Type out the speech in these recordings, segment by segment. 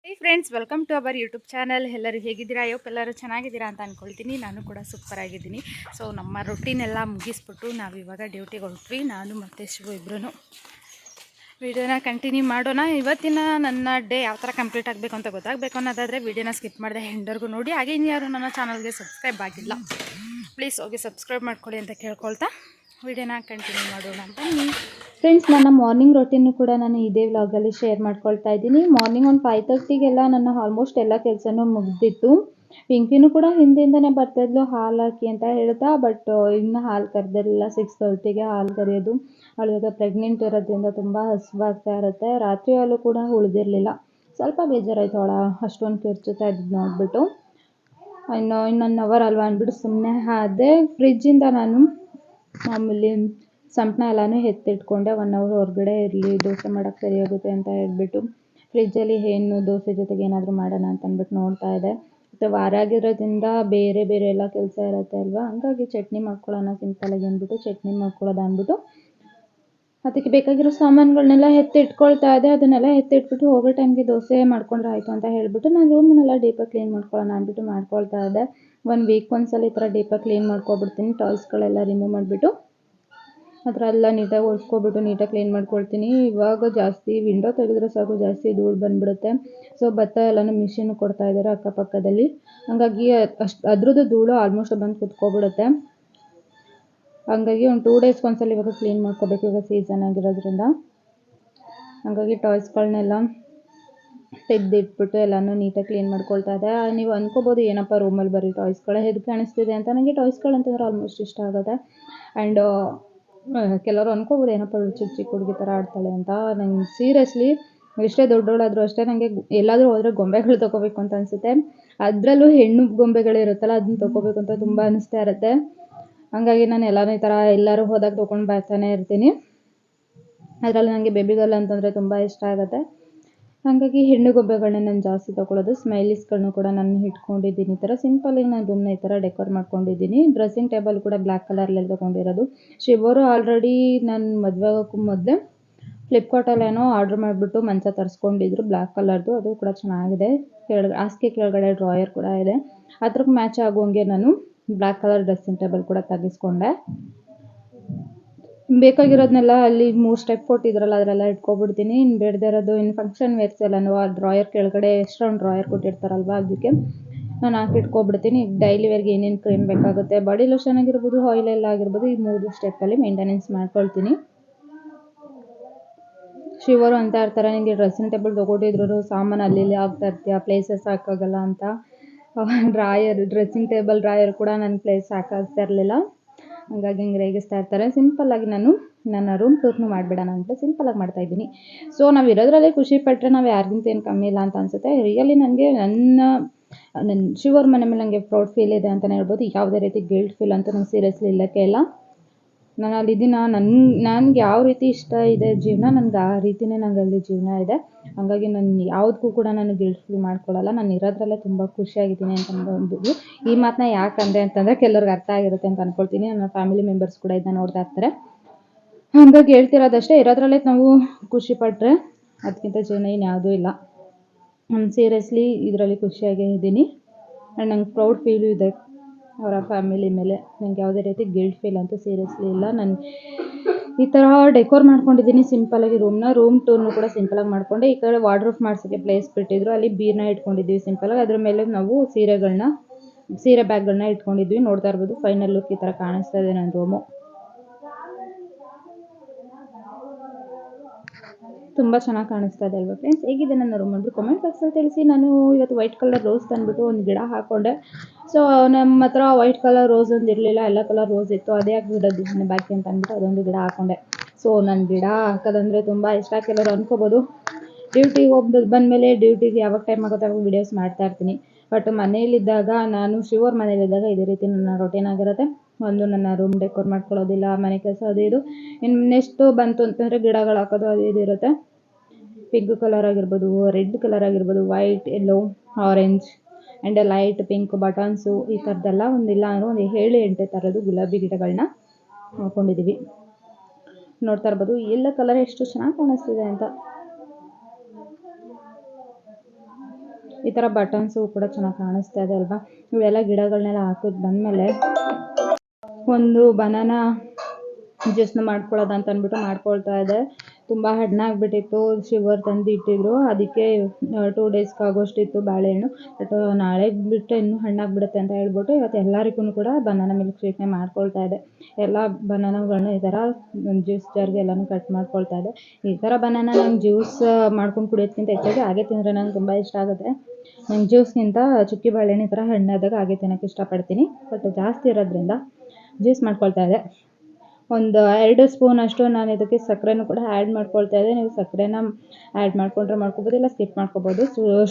Hey friends, welcome to our YouTube channel. ಎಲ್ಲರೂ ಹೇಗಿದ್ದೀರಾ? ಎಲ್ಲರೂ ಚೆನ್ನಾಗಿದ್ದೀರಾ ಅಂತ ಅಂದ್ಕೊಳ್ತೀನಿ. ನಾನು ಕೂಡ ಸೂಪರ್ ಆಗಿದ್ದೀನಿ. ಸೊ ನಮ್ಮ ರೊಟೀನೆಲ್ಲ ಮುಗಿಸ್ಬಿಟ್ಟು ನಾವಿವಾಗ ಡ್ಯೂಟಿಗೆ ಹೊರಟ್ವಿ. ನಾನು ಮತ್ತು ಶಿವು ಇಬ್ಬರೂ ವಿಡಿಯೋನ ಕಂಟಿನ್ಯೂ ಮಾಡೋಣ. ಇವತ್ತಿನ ನನ್ನ ಡೇ ಯಾವ ಥರ ಕಂಪ್ಲೀಟ್ ಆಗಬೇಕು ಅಂತ ಗೊತ್ತಾಗಬೇಕು ಅನ್ನೋದಾದರೆ ವಿಡಿಯೋನ ಸ್ಕಿಪ್ ಮಾಡಿದೆ ಎಂಡರ್ಗೂ ನೋಡಿ. ಹಾಗೆ ಇನ್ಯಾರು ನನ್ನ ಚಾನಲ್ಗೆ ಸಬ್ಸ್ಕ್ರೈಬ್ ಆಗಿಲ್ಲ, ಪ್ಲೀಸ್ ಹೋಗಿ ಸಬ್ಸ್ಕ್ರೈಬ್ ಮಾಡ್ಕೊಳ್ಳಿ ಅಂತ ಕೇಳ್ಕೊಳ್ತಾ ವಿಡಿಯೋನ ಕಂಟಿನ್ಯೂ ಮಾಡೋಣ. ಬನ್ನಿ ಫ್ರೆಂಡ್ಸ್, ನನ್ನ ಮಾರ್ನಿಂಗ್ ರೊಟೀನು ಕೂಡ ನಾನು ಇದೇ ವ್ಲಾಗಲ್ಲಿ ಶೇರ್ ಮಾಡ್ಕೊಳ್ತಾ ಇದ್ದೀನಿ. ಮಾರ್ನಿಂಗ್ ಒಂದು 5:30ಗೆಲ್ಲ ನನ್ನ ಆಲ್ಮೋಸ್ಟ್ ಎಲ್ಲ ಕೆಲಸನೂ ಮುಗಿದಿತ್ತು. ಪಿಂಕಿನೂ ಕೂಡ ಹಿಂದಿಂದನೇ ಬರ್ತಾಯಿದ್ಲು ಹಾಲು ಹಾಕಿ ಅಂತ ಹೇಳ್ತಾ. ಬಟ್ ಇನ್ನು ಹಾಲು ಕರೆದಿರಲಿಲ್ಲ. 6:30ಗೆ ಹಾಲು ಕರೆಯೋದು. ಅವಳಿಗೆ ಪ್ರೆಗ್ನೆಂಟ್ ಇರೋದ್ರಿಂದ ತುಂಬ ಹಸುವಾಗ್ತಾ ಇರುತ್ತೆ. ರಾತ್ರಿ ಹಾಲು ಕೂಡ ಉಳಿದಿರಲಿಲ್ಲ. ಸ್ವಲ್ಪ ಬೇಜಾರಾಯಿತು ಅವಳ ಅಷ್ಟೊಂದು ಕಿರ್ಚುತ್ತಾ ಇದ್ದು ನೋಡಿಬಿಟ್ಟು. ಇನ್ನೊಂದು ಅವರ್ ಅಲ್ವಾ ಅಂದ್ಬಿಟ್ಟು ಸುಮ್ಮನೆ ಆದೆ. ಫ್ರಿಜ್ಜಿಂದ ನಾನು ಮಾಮೂಲಿ ಸಂಪಣ ಎಲ್ಲನೂ ಎತ್ತಿಟ್ಕೊಂಡೆ. 1 ಅವರ್ ಹೊರಗಡೆ ಇರಲಿ, ದೋಸೆ ಮಾಡೋಕ್ಕೆ ಸರಿ ಆಗುತ್ತೆ ಅಂತ ಹೇಳ್ಬಿಟ್ಟು ಫ್ರಿಜ್ಜಲ್ಲಿ ಏನು ದೋಸೆ ಜೊತೆಗೆ ಏನಾದರೂ ಮಾಡೋಣ ಅಂತ ಅಂದ್ಬಿಟ್ಟು ನೋಡ್ತಾ ಇದ್ದೆ. ಮತ್ತು ವಾರ ಆಗಿರೋದ್ರಿಂದ ಬೇರೆ ಬೇರೆ ಎಲ್ಲ ಕೆಲಸ ಇರುತ್ತೆ ಅಲ್ವಾ, ಹಂಗಾಗಿ ಚಟ್ನಿ ಮಾಡ್ಕೊಳ್ಳೋಣ ಸಿಂಪಲಾಗಿ ಅಂದ್ಬಿಟ್ಟು ಚಟ್ನಿ ಮಾಡ್ಕೊಳ್ಳೋದು ಅಂದ್ಬಿಟ್ಟು ಅದಕ್ಕೆ ಬೇಕಾಗಿರೋ ಸಾಮಾನುಗಳನ್ನೆಲ್ಲ ಎತ್ತಿಟ್ಕೊಳ್ತಾ ಇದ್ದೆ. ಅದನ್ನೆಲ್ಲ ಎತ್ತಿಟ್ಬಿಟ್ಟು ಹೋಗೋ ಟೈಮ್ಗೆ ದೋಸೆ ಮಾಡ್ಕೊಂಡ್ರೆ ಆಯಿತು ಅಂತ ಹೇಳ್ಬಿಟ್ಟು ನಾನು ರೂಮನ್ನೆಲ್ಲ ಡೀಪಾಗಿ ಕ್ಲೀನ್ ಮಾಡ್ಕೊಳ್ಳೋಣ ಅಂದ್ಬಿಟ್ಟು ಮಾಡ್ಕೊಳ್ತಾ ಇದ್ದೆ. 1 ವೀಕ್ ಒಂದ್ಸಲ ಈ ಥರ ಡೀಪಾಗಿ ಕ್ಲೀನ್ ಮಾಡ್ಕೊಬಿಡ್ತೀನಿ. ಟಾಯ್ಸ್ಗಳೆಲ್ಲ ರಿಮೂವ್ ಮಾಡಿಬಿಟ್ಟು ಅದರೆಲ್ಲ ನೀಟಾಗಿ ಒರೆಸ್ಕೊಬಿಟ್ಟು ನೀಟಾಗಿ ಕ್ಲೀನ್ ಮಾಡ್ಕೊಳ್ತೀನಿ. ಇವಾಗ ಜಾಸ್ತಿ ವಿಂಡೋ ತೆಗೆದ್ರೆ ಸಾಕು ಜಾಸ್ತಿ ಧೂಳು ಬಂದುಬಿಡುತ್ತೆ. ಸೊ ಭತ್ತ ಎಲ್ಲನೂ ಮಿಷಿನ್ ಕೊಡ್ತಾ ಇದ್ದಾರೆ ಅಕ್ಕಪಕ್ಕದಲ್ಲಿ, ಹಂಗಾಗಿ ಅದ್ರದ್ದು ಧೂಳು ಆಲ್ಮೋಸ್ಟ್ ಬಂದು ಕುತ್ಕೊಬಿಡುತ್ತೆ. ಹಂಗಾಗಿ ಒಂದು 2 ಡೇಸ್ಗೆ ಒಂದ್ಸಲ ಇವಾಗ ಕ್ಲೀನ್ ಮಾಡ್ಕೋಬೇಕು, ಇವಾಗ ಸೀಸನ್ ಆಗಿರೋದ್ರಿಂದ. ಹಾಗಾಗಿ ಟಾಯ್ಸ್ಗಳನ್ನೆಲ್ಲ ತೆಗೆದಿಟ್ಬಿಟ್ಟು ಎಲ್ಲನೂ ನೀಟಾಗಿ ಕ್ಲೀನ್ ಮಾಡ್ಕೊಳ್ತಾ ಇದ್ದೆ. ನೀವು ಅಂದ್ಕೋಬೋದು ಏನಪ್ಪ ರೂಮಲ್ಲಿ ಬರೀ ಟಾಯ್ಸ್ಗಳೇ ಎದ್ದು ಕಾಣಿಸ್ತಿದೆ ಅಂತ. ನನಗೆ ಟಾಯ್ಸ್ಗಳಂತಂದ್ರೆ ಆಲ್ಮೋಸ್ಟ್ ಇಷ್ಟ ಆಗುತ್ತೆ. ಆ್ಯಂಡ್ ಕೆಲವರು ಅಂದ್ಕೋಬೋದು ಏನಪ್ಪ ಚಿಕ್ಕ ಚಿಕ್ಕ ಹುಡುಗಿ ಥರ ಆಡ್ತಾಳೆ ಅಂತ. ನಂಗೆ ಸೀರಿಯಸ್ಲಿ ಎಷ್ಟೇ ದೊಡ್ಡವಳಾದರೂ ಅಷ್ಟೇ ನನಗೆ ಎಲ್ಲಾದರೂ ಹೋದರೆ ಗೊಂಬೆಗಳು ತೊಗೋಬೇಕು ಅಂತ ಅನಿಸುತ್ತೆ. ಅದರಲ್ಲೂ ಹೆಣ್ಣು ಗೊಂಬೆಗಳಿರುತ್ತಲ್ಲ, ಅದನ್ನ ತೊಗೋಬೇಕು ಅಂತ ತುಂಬ ಅನಿಸ್ತಾ ಇರುತ್ತೆ. ಹಂಗಾಗಿ ನಾನು ಎಲ್ಲನೂ ಈ ಥರ ಎಲ್ಲರೂ ಹೋದಾಗ ತೊಗೊಂಡು ಬರ್ತಾನೆ ಇರ್ತೀನಿ. ಅದರಲ್ಲಿ ನನಗೆ ಬೇಬಿ ಗರ್ಲ್ ಅಂತಂದರೆ ತುಂಬ ಇಷ್ಟ ಆಗುತ್ತೆ. ಹಾಗಾಗಿ ಹೆಣ್ಣು ಗೊಂಬೆಗಳನ್ನ ನಾನು ಜಾಸ್ತಿ ತೊಗೊಳ್ಳೋದು. ಸ್ಮೈಲೀಸ್ಗಳನ್ನೂ ಕೂಡ ನಾನು ಇಟ್ಕೊಂಡಿದ್ದೀನಿ. ಈ ಥರ ಸಿಂಪಲಾಗಿ ನಾನು ರೂಮ್ನ ಈ ಥರ ಡೆಕೋರ್ ಮಾಡ್ಕೊಂಡಿದ್ದೀನಿ. ಡ್ರೆಸ್ಸಿಂಗ್ ಟೇಬಲ್ ಕೂಡ ಬ್ಲ್ಯಾಕ್ ಕಲರ್ನಲ್ಲಿ ತೊಗೊಂಡಿರೋದು. ಶಿವರು ಆಲ್ರೆಡಿ ನಾನು ಮದುವೆ ಆಗೋಕ್ಕೂ ಮೊದಲೇ ಫ್ಲಿಪ್ಕಾರ್ಟಲ್ಲೇನೋ ಆರ್ಡ್ರ್ ಮಾಡಿಬಿಟ್ಟು ಮಂಚ ತರಿಸ್ಕೊಂಡಿದ್ರು ಬ್ಲ್ಯಾಕ್ ಕಲರ್ದು. ಅದು ಕೂಡ ಚೆನ್ನಾಗಿದೆ. ಹಾಸಿಗೆ ಕೆಳಗಡೆ ಡ್ರಾಯರ್ ಕೂಡ ಇದೆ. ಅದ್ರಕ್ಕೆ ಮ್ಯಾಚ್ ಆಗುವಂಗೆ ನಾನು ಬ್ಲ್ಯಾಕ್ ಕಲರ್ ಡ್ರೆಸ್ಸಿಂಗ್ ಟೇಬಲ್ ಕೂಡ ತೆಗೆಸ್ಕೊಂಡೆ. ಬೇಕಾಗಿರೋದನ್ನೆಲ್ಲ ಅಲ್ಲಿ 3 ಸ್ಟೆಪ್ ಕೊಟ್ಟಿದ್ರಲ್ಲ ಅದರೆಲ್ಲ ಇಟ್ಕೊಬಿಡ್ತೀನಿ. ಇನ್ನು ಬೇಡದೇ ಇರೋದು ಇನ್ನು ಫಂಕ್ಷನ್ ವೇರ್ಸ್ ಎಲ್ಲನೂ ಆ ಡ್ರಾಯರ್ ಕೆಳಗಡೆ ಎಕ್ಸ್ಟ್ರಾ ಒಂದು ಡ್ರಾಯರ್ ಕೊಟ್ಟಿರ್ತಾರಲ್ವ, ಅದಕ್ಕೆ ನಾನು ಹಾಕಿ ಇಟ್ಕೊಬಿಡ್ತೀನಿ. ಡೈಲಿ ವೇರ್ಗೆ ಏನೇನು ಕ್ರೀಮ್ ಬೇಕಾಗುತ್ತೆ, ಬಾಡಿ ಲೋಷನ್ ಆಗಿರ್ಬೋದು, ಆಯಿಲ್ ಎಲ್ಲ ಆಗಿರ್ಬೋದು, ಈ 3 ಸ್ಟೆಪ್ಪಲ್ಲಿ ಮೇಂಟೆನೆನ್ಸ್ ಮಾಡ್ಕೊಳ್ತೀನಿ. ಶಿವರು ಅಂತ ಇರ್ತಾರೆ, ನಿಮಗೆ ಡ್ರೆಸ್ಸಿಂಗ್ ಟೇಬಲ್ ತೊಗೊಟ್ಟಿದ್ರು ಸಾಮಾನು ಅಲ್ಲಿ ಇಲ್ಲಿ ಆಗ್ತಾ ಇರ್ತೀಯ, ಪ್ಲೇಸಸ್ ಹಾಕೋಗಲ್ಲ ಅಂತ. ಡ್ರೆಸ್ಸಿಂಗ್ ಟೇಬಲ್ ಡ್ರಾಯರ್ ಕೂಡ ನನ್ನ ಪ್ಲೇಸ್ ಸಾಕಾಗ್ತಾ ಇರಲಿಲ್ಲ. ಹಂಗಾಗಿ ಹಿಂಗೆ ರೇಗಿಸ್ತಾ ಇರ್ತಾರೆ. ಸಿಂಪಲ್ಲಾಗಿ ನಾನು ನನ್ನ ರೂಮ್ ಟೂರ್ನು ಮಾಡಿಬಿಡೋಣ ಅಂತ ಸಿಂಪಲಾಗಿ ಮಾಡ್ತಾಯಿದ್ದೀನಿ. ಸೊ ನಾವು ಇರೋದ್ರಲ್ಲೇ ಖುಷಿ ಪಟ್ಟರೆ ನಾವು ಯಾರಿಗಿಂತ ಏನು ಕಮ್ಮಿ ಇಲ್ಲ ಅಂತ ಅನಿಸುತ್ತೆ. ರಿಯಲಿ ನನಗೆ ನನ್ನ ಶಿವರ್ ಮನೆ ಮೇಲೆ ನನಗೆ ಪ್ರೌಡ್ ಫೀಲ್ ಇದೆ ಅಂತಲೇ ಹೇಳ್ಬೋದು. ಯಾವುದೇ ರೀತಿ ಗಿಲ್ಟ್ ಫೀಲ್ ಅಂತೂ ನಂಗೆ ಸೀರಿಯಸ್ಲಿ ಇಲ್ಲಕ್ಕೆ ಇಲ್ಲ. ನಾನು ಅಲ್ಲಿದ್ದೀನ, ನನಗೆ ಯಾವ ರೀತಿ ಇಷ್ಟ ಇದೆ ಜೀವನ, ನನಗೆ ಆ ರೀತಿಯೇ ನನಗೆ ಅಲ್ಲಿ ಜೀವನ ಇದೆ. ಹಾಗಾಗಿ ನಾನು ಯಾವುದಕ್ಕೂ ಕೂಡ ನಾನು ಗಿಲ್ಟ್ ಫೀಲ್ ಮಾಡ್ಕೊಳ್ಳಲ್ಲ. ನಾನು ಇರೋದ್ರಲ್ಲೇ ತುಂಬ ಖುಷಿಯಾಗಿದ್ದೀನಿ ಅಂತ ಅನ್ಬೋದು. ಈ ಮಾತನ್ನ ಯಾಕೆ ಅಂದೆ ಅಂತಂದರೆ ಕೆಲವ್ರಿಗೆ ಅರ್ಥ ಆಗಿರುತ್ತೆ ಅಂತ ಅಂದ್ಕೊಳ್ತೀನಿ. ನನ್ನ ಫ್ಯಾಮಿಲಿ ಮೆಂಬರ್ಸ್ ಕೂಡ ಇದನ್ನ ನೋಡ್ತಾ ಇರ್ತಾರೆ. ಹಾಗಾಗಿ ಹೇಳ್ತಿರೋದಷ್ಟೇ, ಇರೋದ್ರಲ್ಲೇ ನಾವು ಖುಷಿಪಟ್ಟರೆ ಅದಕ್ಕಿಂತ ಜೀವನ ಏನು ಯಾವುದೂ ಇಲ್ಲ. ನಾನು ಸೀರಿಯಸ್ಲಿ ಇದರಲ್ಲಿ ಖುಷಿಯಾಗೇ ಇದ್ದೀನಿ. ಆ್ಯಂಡ್ ನಂಗೆ ಪ್ರೌಡ್ ಫೀಲು ಇದೆ ಅವರ ಫ್ಯಾಮಿಲಿ ಮೇಲೆ. ನನಗೆ ಯಾವುದೇ ರೀತಿ ಗಿಲ್ಟ್ ಫೀಲ್ ಅಂತೂ ಸೀರಿಯಸ್ಲಿ ಇಲ್ಲ. ನಾನು ಈ ಥರ ಡೆಕೋರ್ ಮಾಡ್ಕೊಂಡಿದ್ದೀನಿ ಸಿಂಪಲಾಗಿ ರೂಮ್ನ. ರೂಮ್ ಟೂರ್ನು ಕೂಡ ಸಿಂಪಲಾಗಿ ಮಾಡಿಕೊಂಡೆ. ಈ ಕಡೆ ವಾರ್ಡ್ರೋಬ್ ಮಾಡ್ಸೋಕ್ಕೆ ಪ್ಲೇಸ್ ಬಿಟ್ಟಿದ್ರು, ಅಲ್ಲಿ ಬೀರನ್ನ ಇಟ್ಕೊಂಡಿದ್ದೀವಿ ಸಿಂಪಲಾಗಿ. ಅದ್ರ ಮೇಲೆ ನಾವು ಸೀರೆ ಬ್ಯಾಗ್ಗಳನ್ನ ಇಟ್ಕೊಂಡಿದ್ವಿ. ನೋಡ್ತಾ ಇರ್ಬೋದು ಫೈನಲ್ ಲುಕ್ ಈ ಥರ ಕಾಣಿಸ್ತಾ ಇದೆ ನನ್ನ ರೂಮು. ತುಂಬ ಚೆನ್ನಾಗಿ ಕಾಣಿಸ್ತಾ ಇದೆ ಅಲ್ವಾ ಫ್ರೆಂಡ್ಸ್? ಹೇಗಿದೆ ನನ್ನ ರೂಮ್ ಅಂದ್ಬಿಟ್ಟು ಕಮೆಂಟ್ ಬಾಕ್ಸಲ್ಲಿ ತಿಳಿಸಿ. ನಾನು ಇವತ್ತು ವೈಟ್ ಕಲರ್ ರೋಸ್ ತಂದುಬಿಟ್ಟು ಒಂದು ಗಿಡ ಹಾಕ್ಕೊಂಡೆ. ಸೊ ನಮ್ಮ ಹತ್ರ ವೈಟ್ ಕಲರ್ ರೋಸ್ ಒಂದು ಇರಲಿಲ್ಲ, ಎಲ್ಲ ಕಲರ್ ರೋಸ್ ಇತ್ತು. ಅದೇ ಗಿಡದ್ದು ಬಾಕಿ ಅಂತ ಅಂದ್ಬಿಟ್ಟು ಅದೊಂದು ಗಿಡ ಹಾಕ್ಕೊಂಡೆ. ಸೊ ನನ್ನ ಗಿಡ ಹಾಕೋದಂದರೆ ತುಂಬ ಇಷ್ಟ. ಕೆಲವರು ಅಂದ್ಕೋಬೋದು ಡ್ಯೂಟಿಗೆ ಬಂದಮೇಲೆ ಡ್ಯೂಟಿಗೆ ಯಾವಾಗ ಟೈಮ್ ಆಗುತ್ತೆ ಅವಾಗ ವೀಡಿಯೋಸ್ ಮಾಡ್ತಾ ಇರ್ತೀನಿ. ಬಟ್ ಮನೇಲಿದ್ದಾಗ, ನಾನು ಶಿವರ್ ಮನೇಲಿದ್ದಾಗ ಇದೇ ರೀತಿ ನನ್ನ ರೊಟೀನ್ ಆಗಿರುತ್ತೆ. ಒಂದು ನನ್ನ ರೂಮ್ ಡೆಕೋರ್ ಮಾಡ್ಕೊಳ್ಳೋದಿಲ್ಲ, ಮನೆ ಕೆಲಸ ಅದು ಇದು. ಇನ್ನು ನೆಕ್ಸ್ಟು ಬಂತು ಅಂತಂದರೆ ಗಿಡಗಳು ಹಾಕೋದು ಅದು ಇದು ಇರುತ್ತೆ. ಪಿಂಕ್ ಕಲರ್ ಆಗಿರ್ಬೋದು, ರೆಡ್ ಕಲರ್ ಆಗಿರ್ಬೋದು, white, yellow, orange and light pink buttons, ಈ ಥರದ್ದೆಲ್ಲ ಒಂದಿಲ್ಲ ಅಂದರೆ ಒಂದು 7-8 ಥರದ್ದು ಗುಲಾಬಿ ಗಿಡಗಳನ್ನ ಹಾಕ್ಕೊಂಡಿದ್ದೀವಿ. ನೋಡ್ತಾ ಇರ್ಬೋದು ಎಲ್ಲ ಕಲರ್ ಎಷ್ಟು ಚೆನ್ನಾಗಿ ಕಾಣಿಸ್ತಿದೆ ಅಂತ. ಈ ಥರ ಬಟನ್ಸು ಕೂಡ ಚೆನ್ನಾಗಿ ಕಾಣಿಸ್ತಾ ಇದೆ ಅಲ್ವಾ. ಇವೆಲ್ಲ ಗಿಡಗಳನ್ನೆಲ್ಲ ಹಾಕೋದು ಬಂದಮೇಲೆ ಒಂದು ಬನಾನಾ ಜ್ಯೂಸ್ನ ಮಾಡ್ಕೊಳ್ಳೋದು ಅಂತ ಅಂದ್ಬಿಟ್ಟು ಮಾಡ್ಕೊಳ್ತಾ ಇದೆ. ತುಂಬ ಹಣ್ಣಾಗ್ಬಿಟ್ಟಿತ್ತು, ಶುಗರ್ ತಂದು ಇಟ್ಟಿದ್ರು, ಅದಕ್ಕೆ 2 ಡೇಸ್ಗೆ ಆಗೋಷ್ಟಿತ್ತು ಬಾಳೆಹಣ್ಣು. ಬಟ್ ನಾಳೆ ಬಿಟ್ಟು ಇನ್ನೂ ಹಣ್ಣಾಗ್ಬಿಡುತ್ತೆ ಅಂತ ಹೇಳ್ಬಿಟ್ಟು ಇವತ್ತು ಎಲ್ಲರಿಗೂ ಕೂಡ ಬನಾನಾ ಮಿಲ್ಕ್ ಶೇಕ್ನೇ ಮಾಡ್ಕೊಳ್ತಾ ಇದೆ. ಎಲ್ಲ ಬನಾನಾಗಳನ್ನ ಈ ಥರ ಜ್ಯೂಸ್ ಜಾರ್ಗೆ ಎಲ್ಲನೂ ಕಟ್ ಮಾಡ್ಕೊಳ್ತಾ ಇದೆ. ಈ ಥರ ಬನಾನಾ ನಂಗೆ ಜ್ಯೂಸ್ ಮಾಡ್ಕೊಂಡು ಕುಡಿಯೋದಕ್ಕಿಂತ ಹೆಚ್ಚಾಗಿ ಹಾಗೆ ತಿಂದರೆ ನಂಗೆ ತುಂಬ ಇಷ್ಟ ಆಗುತ್ತೆ. ನಂಗೆ ಜ್ಯೂಸ್ಗಿಂತ ಚುಕ್ಕಿ ಬಾಳೆಹಣ್ಣು ಈ ಥರ ಹಣ್ಣಾದಾಗ ಹಾಗೆ ತಿನ್ನೋಕ್ಕೆ ಇಷ್ಟಪಡ್ತೀನಿ. ಬಟ್ ಜಾಸ್ತಿ ಇರೋದ್ರಿಂದ ಜ್ಯೂಸ್ ಮಾಡ್ಕೊಳ್ತಾ ಇದೆ. ಒಂದು 2 ಸ್ಪೂನಷ್ಟು ನಾನು ಇದಕ್ಕೆ ಸಕ್ಕರೆನೂ ಕೂಡ ಆ್ಯಡ್ ಮಾಡ್ಕೊಳ್ತಾ ಇದ್ದೆ. ನೀವು ಸಕ್ಕರೆನ ಆ್ಯಡ್ ಮಾಡ್ಕೊಂಡ್ರೆ ಮಾಡ್ಕೊಬೋದು, ಇಲ್ಲ ಸ್ಕಿಪ್ ಮಾಡ್ಕೊಬೋದು.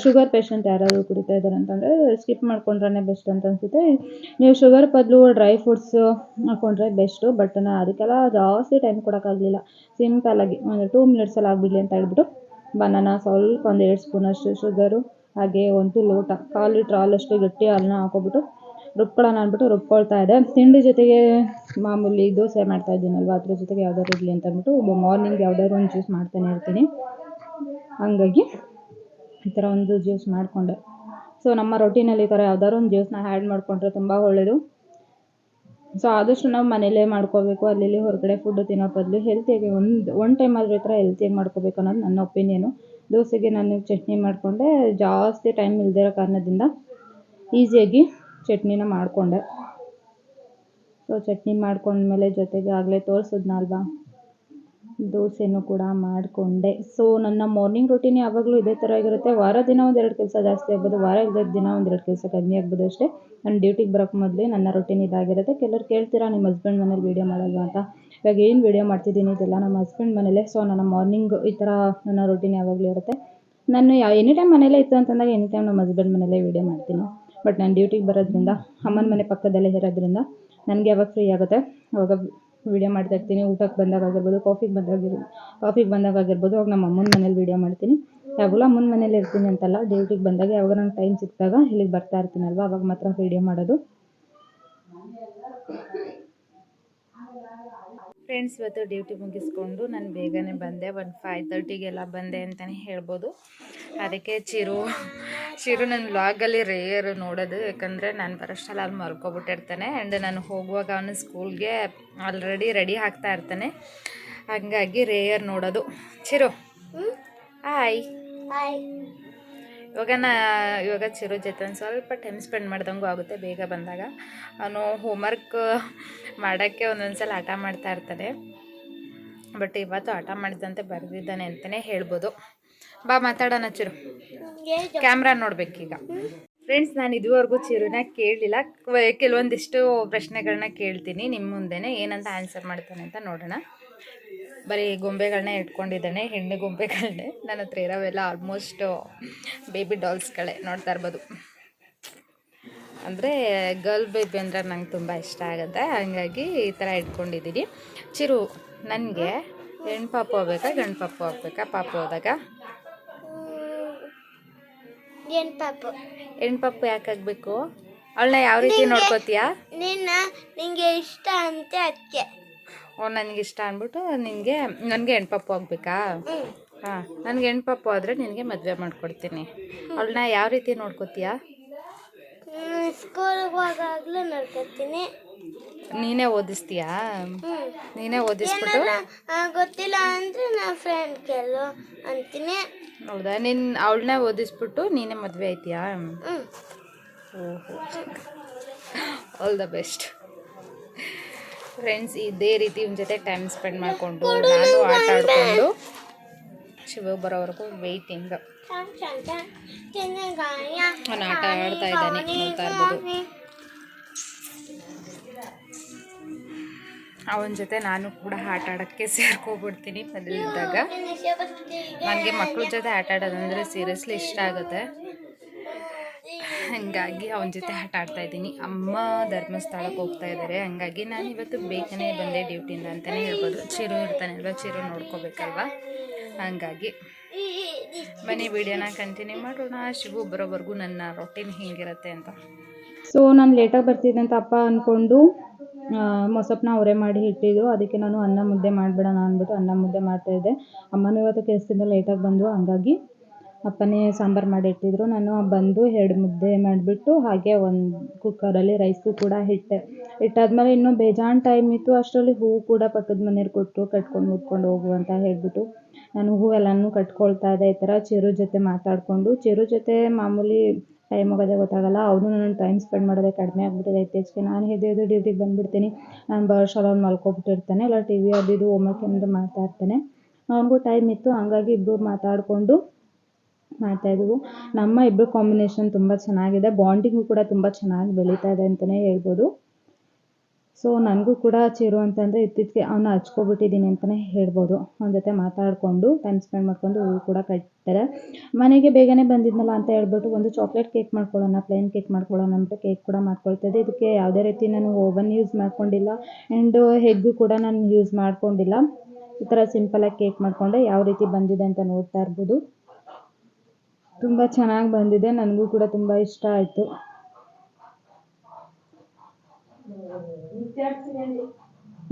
ಶುಗರ್ ಪೇಷಂಟ್ ಯಾರಾದರೂ ಕುಡಿತಾ ಇದ್ದಾರೆ ಅಂತಂದರೆ ಸ್ಕಿಪ್ ಮಾಡ್ಕೊಂಡ್ರೆ ಬೆಸ್ಟ್ ಅಂತ ಅನಿಸುತ್ತೆ. ನೀವು ಶುಗರ್ ಬದಲು ಡ್ರೈ ಫ್ರೂಟ್ಸ್ ಹಾಕ್ಕೊಂಡ್ರೆ ಬೆಸ್ಟು. ಬಟ್ ನಾನು ಅದಕ್ಕೆಲ್ಲ ಜಾಸ್ತಿ ಟೈಮ್ ಕೊಡೋಕ್ಕಾಗಲಿಲ್ಲ. ಸಿಂಪಲ್ಲಾಗಿ ಒಂದು 2 ಮಿನಿಟ್ಸಲ್ಲಿ ಆಗಿಬಿಡಲಿ ಅಂತ ಹೇಳ್ಬಿಟ್ಟು ಬನಾನಾ ಸ್ವಲ್ಪ ಒಂದು 2 ಸ್ಪೂನಷ್ಟು ಶುಗರು, ಹಾಗೆ 1 ಲೋಟ 1/4 ಲೀಟ್ರ್ ಹಾಲಷ್ಟು ಗಟ್ಟಿ ಹಾಲನ್ನ ಹಾಕ್ಕೊಬಿಟ್ಟು ರುಬ್ಕೊಳ್ಳೋಣ ಅಂದ್ಬಿಟ್ಟು ರುಬ್ಕೊಳ್ತಾ ಇದೆ. ತಿಂಡಿ ಜೊತೆಗೆ ಮಾಮೂಲಿ ದೋಸೆ ಮಾಡ್ತಾ ಇದ್ದೀನಲ್ವ, ಅದ್ರ ಜೊತೆಗೆ ಯಾವ್ದಾದ್ರು ಇರಲಿ ಅಂತ ಅಂದ್ಬಿಟ್ಟು ಮಾರ್ನಿಂಗ್ ಯಾವ್ದಾದ್ರು ಒಂದು ಜ್ಯೂಸ್ ಮಾಡ್ತಾನೆ ಇರ್ತೀನಿ. ಹಾಗಾಗಿ ಈ ಥರ ಒಂದು ಜ್ಯೂಸ್ ಮಾಡಿಕೊಂಡೆ. ಸೊ ನಮ್ಮ ರೊಟೀನಲ್ಲಿ ಈ ಥರ ಯಾವ್ದಾದ್ರು ಒಂದು ಜ್ಯೂಸ್ನ ಆ್ಯಡ್ ಮಾಡಿಕೊಂಡ್ರೆ ತುಂಬ ಒಳ್ಳೆಯದು. ಸೊ ಆದಷ್ಟು ನಾವು ಮನೇಲೇ ಮಾಡ್ಕೋಬೇಕು. ಅಲ್ಲಿ ಹೊರಗಡೆ ಫುಡ್ ತಿನ್ನೋ ಬದಲು ಹೆಲ್ತಿಯಾಗಿ ಒಂದು ಟೈಮ್ ಆದರೂ ಈ ಥರ ಹೆಲ್ತಿಯಾಗಿ ಮಾಡ್ಕೋಬೇಕು ಅನ್ನೋದು ನನ್ನ ಒಪಿನಿಯನು. ದೋಸೆಗೆ ನಾನು ಚಟ್ನಿ ಮಾಡಿಕೊಂಡೆ, ಜಾಸ್ತಿ ಟೈಮ್ ಇಲ್ಲದೇ ಇರೋ ಕಾರಣದಿಂದ ಈಸಿಯಾಗಿ ಚಟ್ನಿನ ಮಾಡಿಕೊಂಡೆ. ಸೊ ಚಟ್ನಿ ಮಾಡ್ಕೊಂಡ್ಮೇಲೆ ಜೊತೆಗೆ ಆಗಲೇ ತೋರಿಸಿದ್ನಲ್ವಾ ದೋಸೆನೂ ಕೂಡ ಮಾಡಿಕೊಂಡೆ. ಸೊ ನನ್ನ ಮಾರ್ನಿಂಗ್ ರೊಟೀನ್ ಯಾವಾಗಲೂ ಇದೇ ಥರ ಆಗಿರುತ್ತೆ. ವಾರ ದಿನ 1-2 ಕೆಲಸ ಜಾಸ್ತಿ ಆಗ್ಬೋದು, ವಾರ ದಿನ 1-2 ಕೆಲಸ ಕಮ್ಮಿ ಆಗ್ಬೋದು ಅಷ್ಟೇ. ನಾನು ಡ್ಯೂಟಿಗೆ ಬರೋಕ್ಕೆ ಮೊದಲೇ ನನ್ನ ರೊಟೀನ್ ಇದಾಗಿರುತ್ತೆ. ಕೆಲವ್ರು ಕೇಳ್ತೀರಾ ನಿಮ್ಮ ಹಸ್ಬೆಂಡ್ ಮನೇಲಿ ವೀಡಿಯೋ ಮಾಡಲ್ವಾ ಅಂತ. ಇವಾಗ ಏನು ವೀಡಿಯೋ ಮಾಡ್ತಿದ್ದೀನಿ ಇದೆಲ್ಲ ನಮ್ಮ ಹಸ್ಬೆಂಡ್ ಮನೇಲೆ. ಸೊ ನನ್ನ ಮಾರ್ನಿಂಗ್ ಈ ಥರ ನನ್ನ ರೊಟೀನ್ ಯಾವಾಗಲೂ ಇರುತ್ತೆ. ನಾನು ಎನಿ ಟೈಮ್ ಮನೇಲೇ ಇತ್ತು ಅಂತಂದಾಗ ಎನಿ ಟೈಮ್ ನಮ್ಮ ಹಸ್ಬೆಂಡ್ ಮನೇಲೇ ವೀಡಿಯೋ ಮಾಡ್ತೀನಿ. ಬಟ್ ನಾನು ಡ್ಯೂಟಿಗೆ ಬರೋದ್ರಿಂದ ಅಮ್ಮನ ಮನೆ ಪಕ್ಕದಲ್ಲೇ ಇರೋದ್ರಿಂದ ನನಗೆ ಯಾವಾಗ ಫ್ರೀ ಆಗುತ್ತೆ ಅವಾಗ ವೀಡಿಯೋ ಮಾಡ್ತಾ ಇರ್ತೀನಿ. ಊಟಕ್ಕೆ ಬಂದಾಗ ಆಗಿರ್ಬೋದು, ಕಾಫಿಗೆ ಬಂದಾಗ ಆಗಿರ್ಬೋದು, ಅವಾಗ ನಮ್ಮ ಅಮ್ಮನ ಮನೇಲಿ ವೀಡಿಯೋ ಮಾಡ್ತೀನಿ. ಯಾವಾಗಲೂ ಅಮ್ಮನ ಮನೇಲಿ ಇರ್ತೀನಿ ಅಂತಲ್ಲ, ಡ್ಯೂಟಿಗೆ ಬಂದಾಗ ಯಾವಾಗ ನಂಗೆ ಟೈಮ್ ಸಿಕ್ಕಿದಾಗ ಇಲ್ಲಿಗೆ ಬರ್ತಾ ಇರ್ತೀನಲ್ವ, ಅವಾಗ ಮಾತ್ರ ವೀಡಿಯೋ ಮಾಡೋದು. ಫ್ರೆಂಡ್ಸ್, ಇವತ್ತು ಡ್ಯೂಟಿ ಮುಗಿಸ್ಕೊಂಡು ನಾನು ಬೇಗನೆ ಬಂದೆ. ಒಂದು 5:30ಗೆಲ್ಲ ಬಂದೆ ಅಂತಲೇ ಹೇಳ್ಬೋದು. ಅದಕ್ಕೆ ಚಿರು ನನ್ನ ವ್ಲಾಗಲ್ಲಿ ರೇರ್ ನೋಡೋದು, ಯಾಕಂದರೆ ನಾನು ಬರೋಷ್ಟಲ್ಲ ಅಲ್ಲಿ ಮಲ್ಕೊಬಿಟ್ಟಿರ್ತಾನೆ. ಆ್ಯಂಡ್ ನಾನು ಹೋಗುವಾಗ ಅವನು ಸ್ಕೂಲ್ಗೆ ಆಲ್ರೆಡಿ ರೆಡಿ ಆಗ್ತಾ ಇರ್ತಾನೆ, ಹಾಗಾಗಿ ರೇಯರ್ ನೋಡೋದು. ಚಿರು ಹಾಯ್. ಇವಾಗ ಚಿರು ಜೊತೆ ಒಂದು ಸ್ವಲ್ಪ ಟೈಮ್ ಸ್ಪೆಂಡ್ ಮಾಡ್ದಂಗೂ ಆಗುತ್ತೆ ಬೇಗ ಬಂದಾಗ. ಅವನು ಹೋಮ್ವರ್ಕ್ ಮಾಡೋಕ್ಕೆ ಒಂದೊಂದು ಸಲ ಆಟ ಮಾಡ್ತಾ ಇರ್ತಾನೆ. ಬಟ್ ಇವತ್ತು ಆಟ ಮಾಡಿದಂತೆ ಬರೆದಿದ್ದಾನೆ ಅಂತಲೇ ಹೇಳ್ಬೋದು. ಬಾ ಮಾತಾಡೋಣ ಚಿರು, ಕ್ಯಾಮ್ರಾ ನೋಡ್ಬೇಕೀಗ. ಫ್ರೆಂಡ್ಸ್, ನಾನು ಇದುವರೆಗೂ ಚಿರುನ ಕೇಳಲಿಲ್ಲ. ಕೆಲವೊಂದಿಷ್ಟು ಪ್ರಶ್ನೆಗಳನ್ನ ಕೇಳ್ತೀನಿ ನಿಮ್ಮ ಮುಂದೆನೇ, ಏನಂತ ಆನ್ಸರ್ ಮಾಡ್ತಾನೆ ಅಂತ ನೋಡೋಣ. ಬರೀ ಗೊಂಬೆಗಳನ್ನ ಇಟ್ಕೊಂಡಿದ್ದಾನೆ, ಹೆಣ್ಣು ಗೊಂಬೆಗಳನ್ನೇ. ನನ್ನ ಹತ್ರ ಇರೋವೆಲ್ಲ ಆಲ್ಮೋಸ್ಟ್ ಬೇಬಿ ಡಾಲ್ಸ್ಗಳೇ, ನೋಡ್ತಾ ಇರ್ಬೋದು. ಅಂದರೆ ಗರ್ಲ್ ಬೇಬಿ ಅಂದರೆ ನಂಗೆ ತುಂಬ ಇಷ್ಟ ಆಗುತ್ತೆ, ಹಾಗಾಗಿ ಈ ಥರ ಇಟ್ಕೊಂಡಿದ್ದೀನಿ. ಚಿರು, ನನಗೆ ಹೆಣ್ಣು ಪಾಪು ಹೋಗ್ಬೇಕಾ ಗಂಡು ಪಾಪು ಹೋಗ್ಬೇಕಾ? ಪಾಪು ಹೋದಾಗ ಹೆಣ್ಣು ಪಾಪು ಯಾಕೆ ಆಗಬೇಕು? ಅವಳನ್ನ ಯಾವ ರೀತಿ ನೋಡ್ಕೋತೀಯಾ? ನಿಂಗೆ ಇಷ್ಟ ಅಂತ ಅದಕ್ಕೆ. ನನಗೆ ಇಷ್ಟ ಅಂದ್ಬಿಟ್ಟು ನನಗೆ ಹೆಣ್ಣು ಪಾಪು ಹೋಗ್ಬೇಕಾ? ಹಾಂ, ನನಗೆ ಹೆಣ್ಣು ಪಾಪು ಆದರೆ ನಿನಗೆ ಮದುವೆ ಮಾಡಿಕೊಡ್ತೀನಿ. ಅವಳನ್ನ ಯಾವ ರೀತಿ ನೋಡ್ಕೋತೀಯಾ? ಸ್ಕೂಲ್ಗೆ ಹೋಗಾಗಲೂ ನೋಡ್ಕೊತೀನಿ. ನೀನೇ ಓದಿಸ್ತೀಯಾ? ನೀನೇ ಓದಿಸ್ಬಿಟ್ಟು ಗೊತ್ತಿಲ್ಲ ಅಂದರೆ ನಾ ಫ್ರೆಂಡ್ ಕೇಳು ಅಂತೀನಿ. ಹೌದಾ? ಅವಳನ್ನ ಓದಿಸ್ಬಿಟ್ಟು ನೀನೇ ಮದುವೆ ಆಯ್ತೀಯಾ? ಓಹೋ, ಆಲ್ ದ ಬೆಸ್ಟ್. ಫ್ರೆಂಡ್ಸ್, ಇದೇ ರೀತಿ ಇವನ ಜೊತೆ ಟೈಮ್ ಸ್ಪೆಂಡ್ ಮಾಡಿಕೊಂಡು ನಾನು ಆಟ ಆಡಿಕೊಂಡು ಶಿವ ಬರೋವರೆಗೂ ವೆಯ್ಟಿಂಗ್. ಅವನು ಆಟ ಆಡ್ತಾ ಇದ್ದಾನೆ, ನೋಡ್ತಾ ಇರ್ಬೋದು. ಅವನ ಜೊತೆ ನಾನು ಕೂಡ ಆಟ ಆಡೋಕ್ಕೆ ಸೇರ್ಕೊಬಿಡ್ತೀನಿ ಮೊದಲಿದ್ದಾಗ. ನನಗೆ ಮಕ್ಕಳ ಜೊತೆ ಆಟ ಆಡೋದಂದರೆ ಸೀರಿಯಸ್ಲಿ ಇಷ್ಟ ಆಗುತ್ತೆ, ಹಾಗಾಗಿ ಅವನ ಜೊತೆ ಆಟ ಆಡ್ತಾಯಿದ್ದೀನಿ. ಅಮ್ಮ ಧರ್ಮಸ್ಥಳಕ್ಕೆ ಹೋಗ್ತಾ ಇದ್ದಾರೆ, ಹಾಗಾಗಿ ನಾನು ಇವತ್ತು ಬೇಗನೆ ಬಂದೆ ಡ್ಯೂಟಿಯಿಂದ ಅಂತಲೇ ಹೇಳ್ಬೋದು. ಚಿರು ಇರ್ತಾನಲ್ವ, ಚಿರು ನೋಡ್ಕೋಬೇಕಲ್ವ, ಹಾಗಾಗಿ ಬನ್ನಿ ವಿಡಿಯೋನ ಕಂಟಿನ್ಯೂ ಮಾಡೋಣ. ಶಿವು ಬರೋವರೆಗೂ ನನ್ನ ರೊಟೀನ್ ಹೇಗಿರುತ್ತೆ ಅಂತ. ಸೊ ನಾನು ಲೇಟಾಗಿ ಬರ್ತಿದ್ದೆ ಅಂತ ಅಪ್ಪ ಅಂದ್ಕೊಂಡು ಮೊಸಪ್ಪನ್ನ ಅವರೇ ಮಾಡಿ ಇಟ್ಟಿದ್ದು. ಅದಕ್ಕೆ ನಾನು ಅನ್ನ ಮುದ್ದೆ ಮಾಡಿಬಿಡೋಣ ಅಂದ್ಬಿಟ್ಟು ಅನ್ನ ಮುದ್ದೆ ಮಾಡ್ತಾಯಿದ್ದೆ. ಅಮ್ಮನೂ ಇವತ್ತು ಕೆಲಸದಿಂದ ಲೇಟಾಗಿ ಬಂದು, ಹಂಗಾಗಿ ಅಪ್ಪನೇ ಸಾಂಬಾರು ಮಾಡಿಟ್ಟಿದ್ರು. ನಾನು ಬಂದು 2 ಮುದ್ದೆ ಮಾಡಿಬಿಟ್ಟು ಹಾಗೆ ಒಂದು ಕುಕ್ಕರಲ್ಲಿ ರೈಸ್ಗೂ ಕೂಡ ಇಟ್ಟಾದ್ಮೇಲೆ ಇನ್ನೂ ಬೇಜಾನ್ ಟೈಮ್ ಇತ್ತು. ಅಷ್ಟರಲ್ಲಿ ಹೂವು ಕೂಡ ಪಕ್ಕದ ಮನೆಯವ್ರು ಕೊಟ್ಟರು, ಕಟ್ಕೊಂಡು ಮುಟ್ಕೊಂಡು ಹೋಗು ಅಂತ ಹೇಳಿಬಿಟ್ಟು ನಾನು ಹೂವೆಲ್ಲನೂ ಕಟ್ಕೊಳ್ತಾ ಇದ್ದೆ. ಈ ಥರ ಚಿರು ಜೊತೆ ಮಾತಾಡಿಕೊಂಡು, ಚಿರು ಜೊತೆ ಮಾಮೂಲಿ ಟೈಮ್ ಹೋಗೋದೇ ಗೊತ್ತಾಗಲ್ಲ. ಅವನು ನಾನು ಟೈಮ್ ಸ್ಪೆಂಡ್ ಮಾಡೋದೇ ಕಡಿಮೆ ಆಗಿಬಿಟ್ಟಿದೆ ಇತ್ತೀಚೆಗೆ. ನಾನು ಎದ್ದು ಡ್ಯೂಟಿಗೆ ಬಂದುಬಿಡ್ತೀನಿ. ನಾನು ಬರೋಷ್ಟರಲ್ಲಿ ಅವ್ನು ಮಲ್ಕೊಬಿಟ್ಟಿರ್ತಾನೆ, ಇಲ್ಲ ಟಿ ವಿ ಅದು ಇದು ಹೋಮ್ವರ್ಕ್ ಏನಾದರೂ ಮಾಡ್ತಾ ಇರ್ತಾನೆ. ಅವನಿಗೂ ಟೈಮ್ ಇತ್ತು, ಹಂಗಾಗಿ ಇಬ್ಬರು ಮಾತಾಡಿಕೊಂಡು ಮಾಡ್ತಾಯಿದ್ವು. ನಮ್ಮ ಇಬ್ಬರು ಕಾಂಬಿನೇಷನ್ ತುಂಬ ಚೆನ್ನಾಗಿದೆ. ಬಾಂಡಿಂಗು ಕೂಡ ತುಂಬ ಚೆನ್ನಾಗಿ ಬೆಳೀತಾ ಇದೆ ಅಂತಲೇ ಹೇಳ್ಬೋದು. ಸೊ ನನಗೂ ಕೂಡ ಚಿರು ಅಂತಂದರೆ ಇತ್ತೀಚೆಗೆ ಅವನ್ನ ಹಚ್ಕೊಬಿಟ್ಟಿದ್ದೀನಿ ಅಂತಲೇ ಹೇಳ್ಬೋದು. ಅವನ ಜೊತೆ ಮಾತಾಡಿಕೊಂಡು ಟೈಮ್ ಸ್ಪೆಂಡ್ ಮಾಡ್ಕೊಂಡು ಹೂವು ಕೂಡ ಕಟ್ತಾರೆ. ಮನೆಗೆ ಬೇಗನೆ ಬಂದಿದ್ನಲ್ಲ ಅಂತ ಹೇಳ್ಬಿಟ್ಟು ಒಂದು ಚಾಕ್ಲೇಟ್ ಕೇಕ್ ಮಾಡ್ಕೊಳ್ಳೋಣ, ಪ್ಲೇನ್ ಕೇಕ್ ಮಾಡ್ಕೊಳ್ಳೋಣ ಅಂದ್ಬಿಟ್ಟು ಕೇಕ್ ಕೂಡ ಮಾಡ್ಕೊಳ್ತಾಯಿದ್ದೆ. ಇದಕ್ಕೆ ಯಾವುದೇ ರೀತಿ ನಾನು ಓವನ್ ಯೂಸ್ ಮಾಡ್ಕೊಂಡಿಲ್ಲ ಆ್ಯಂಡ್ ಎಗ್ಗು ಕೂಡ ನಾನು ಯೂಸ್ ಮಾಡ್ಕೊಂಡಿಲ್ಲ. ಈ ಥರ ಸಿಂಪಲಾಗಿ ಕೇಕ್ ಮಾಡಿಕೊಂಡೆ. ಯಾವ ರೀತಿ ಬಂದಿದೆ ಅಂತ ನೋಡ್ತಾ ಇರ್ಬೋದು. ತುಂಬ ಚೆನ್ನಾಗಿ ಬಂದಿದೆ, ನನಗೂ ಕೂಡ ತುಂಬ ಇಷ್ಟ ಆಯಿತು.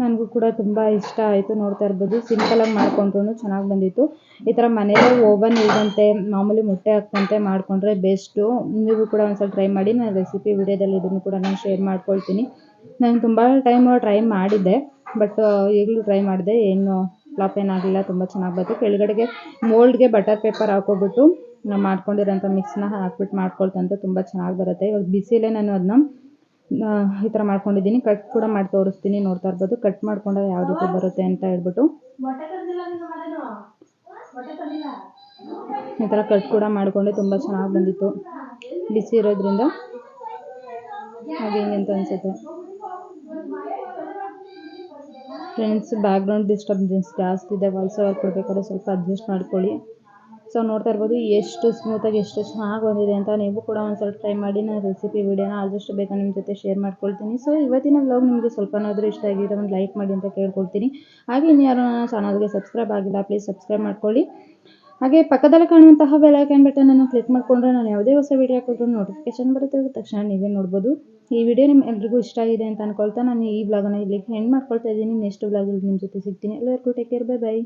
ನನಗೂ ಕೂಡ ತುಂಬ ಇಷ್ಟ ಆಯಿತು. ನೋಡ್ತಾ ಇರ್ಬೋದು, ಸಿಂಪಲಾಗಿ ಮಾಡ್ಕೊಂಡ್ರು ಚೆನ್ನಾಗಿ ಬಂದಿತ್ತು. ಈ ಥರ ಮನೇಲೇ ಓವನ್ ಇಲ್ಲದಂತೆ ಮಾಮೂಲಿ ಮೊಟ್ಟೆ ಹಾಕಂತೆ ಮಾಡಿಕೊಂಡ್ರೆ ಬೆಸ್ಟು. ನೀವು ಕೂಡ ಒಂದ್ಸಲ ಟ್ರೈ ಮಾಡಿ. ನಾನು ರೆಸಿಪಿ ವಿಡಿಯೋದಲ್ಲಿ ಇದನ್ನು ಕೂಡ ನಾನು ಶೇರ್ ಮಾಡ್ಕೊಳ್ತೀನಿ. ನಾನು ತುಂಬ ಟೈಮ್ ಟ್ರೈ ಮಾಡಿದ್ದೆ, ಬಟ್ ಈಗಲೂ ಟ್ರೈ ಮಾಡಿದೆ, ಏನು ಫ್ಲಾಪ್ ಏನಾಗಲಿಲ್ಲ, ತುಂಬ ಚೆನ್ನಾಗಿ ಬಂತು. ಕೆಳಗಡೆಗೆ ಮೋಲ್ಡ್ಗೆ ಬಟರ್ ಪೇಪರ್ ಹಾಕ್ಕೊಬಿಟ್ಟು ನಾವು ಮಾಡ್ಕೊಂಡಿರೋಂಥ ಮಿಕ್ಸ್ನ ಹಾಕ್ಬಿಟ್ಟು ಮಾಡ್ಕೊಳ್ತಂತ ತುಂಬ ಚೆನ್ನಾಗಿ ಬರುತ್ತೆ. ಇವಾಗ ಬಿಸಿಲೇ ನಾನು ಅದನ್ನ ಈ ಥರ ಮಾಡ್ಕೊಂಡಿದ್ದೀನಿ. ಕಟ್ ಕೂಡ ಮಾಡಿ ತೋರಿಸ್ತೀನಿ, ನೋಡ್ತಾ ಇರ್ಬೋದು. ಕಟ್ ಮಾಡ್ಕೊಂಡಾಗ ಯಾವ ರೀತಿ ಬರುತ್ತೆ ಅಂತ ಹೇಳ್ಬಿಟ್ಟು ಈ ಥರ ಕಟ್ ಕೂಡ ಮಾಡಿಕೊಂಡೆ. ತುಂಬ ಚೆನ್ನಾಗಿ ಬಂದಿತ್ತು, ಬಿಸಿ ಇರೋದ್ರಿಂದ ಹಾಗೆ ಹಿಂಗೆ ಅಂತ ಅನಿಸುತ್ತೆ. ಫ್ರೆಂಡ್ಸ್, ಬ್ಯಾಕ್ಗ್ರೌಂಡ್ ಡಿಸ್ಟರ್ಬೆನ್ಸ್ ಜಾಸ್ತಿ ಇದೆ. ವಾಯ್ಸ್ ಓವರ್ ಕೊಡಬೇಕಾದ್ರೆ ಸ್ವಲ್ಪ ಅಡ್ಜಸ್ಟ್ ಮಾಡ್ಕೊಳ್ಳಿ. ಸೊ ನೋಡ್ತಾ ಇರ್ಬೋದು ಎಷ್ಟು ಸ್ಮೂತಾಗಿ ಎಷ್ಟು ಚೆನ್ನಾಗಿ ಬಂದಿದೆ ಅಂತ. ನೀವು ಕೂಡ ಒಂದ್ಸಲ ಟ್ರೈ ಮಾಡಿ. ನಾನು ರೆಸಿಪಿ ವಿಡಿಯೋನ ಆದಷ್ಟು ಬೇಗ ನಿಮ್ಮ ಜೊತೆ ಶೇರ್ ಮಾಡ್ಕೊಳ್ತೀನಿ. ಸೊ ಇವತ್ತಿನ ವ್ಲಾಗ್ ನಿಮಗೆ ಸ್ವಲ್ಪನಾದರೂ ಇಷ್ಟ ಆಗಿದೆ ಒಂದು ಲೈಕ್ ಮಾಡಿ ಅಂತ ಕೇಳ್ಕೊಳ್ತೀನಿ. ಹಾಗೆ ಇನ್ನು ಯಾರು ನನ್ನ ಚಾನಲ್ಗೆ ಸಬ್ಸ್ಕ್ರೈಬ್ ಆಗಿಲ್ಲ, ಪ್ಲೀಸ್ ಸಬ್ಸ್ಕ್ರೈಬ್ ಮಾಡ್ಕೊಳ್ಳಿ. ಹಾಗೆ ಪಕ್ಕದಲ್ಲಿ ಕಾಣುವಂತಹ ಬೆಲ್ ಐಕಾನ್ ಬಟನನ್ನು ಕ್ಲಿಕ್ ಮಾಡಿಕೊಂಡ್ರೆ ನಾನು ಯಾವುದೇ ಹೊಸ ವಿಡಿಯೋ ಹಾಕಿದ್ರು ನೋಟಿಫಿಕೇಶನ್ ಬರುತ್ತೆ, ತಕ್ಷಣ ನೀವೇ ನೋಡ್ಬೋದು. ಈ ವಿಡಿಯೋ ನಿಮ್ಮೆಲ್ರಿಗೂ ಇಷ್ಟ ಆಗಿದೆ ಅಂತ ಅನ್ಕೊಳ್ತಾ ನಾನು ಈ ವ್ಲಾಗನ್ನು ಇಲ್ಲಿಗೆ ಎಂಡ್ ಮಾಡ್ಕೊಳ್ತಾ ಇದ್ದೀನಿ. ನೆಕ್ಸ್ಟ್ ವ್ಲಾಗಲ್ಲಿ ನಿಮ್ಮ ಜೊತೆ ಸಿಗ್ತೀನಿ. ಎಲ್ಲರಿಗೂ ಟೇಕ್ ಕೇರ್, ಬೈ ಬೈ.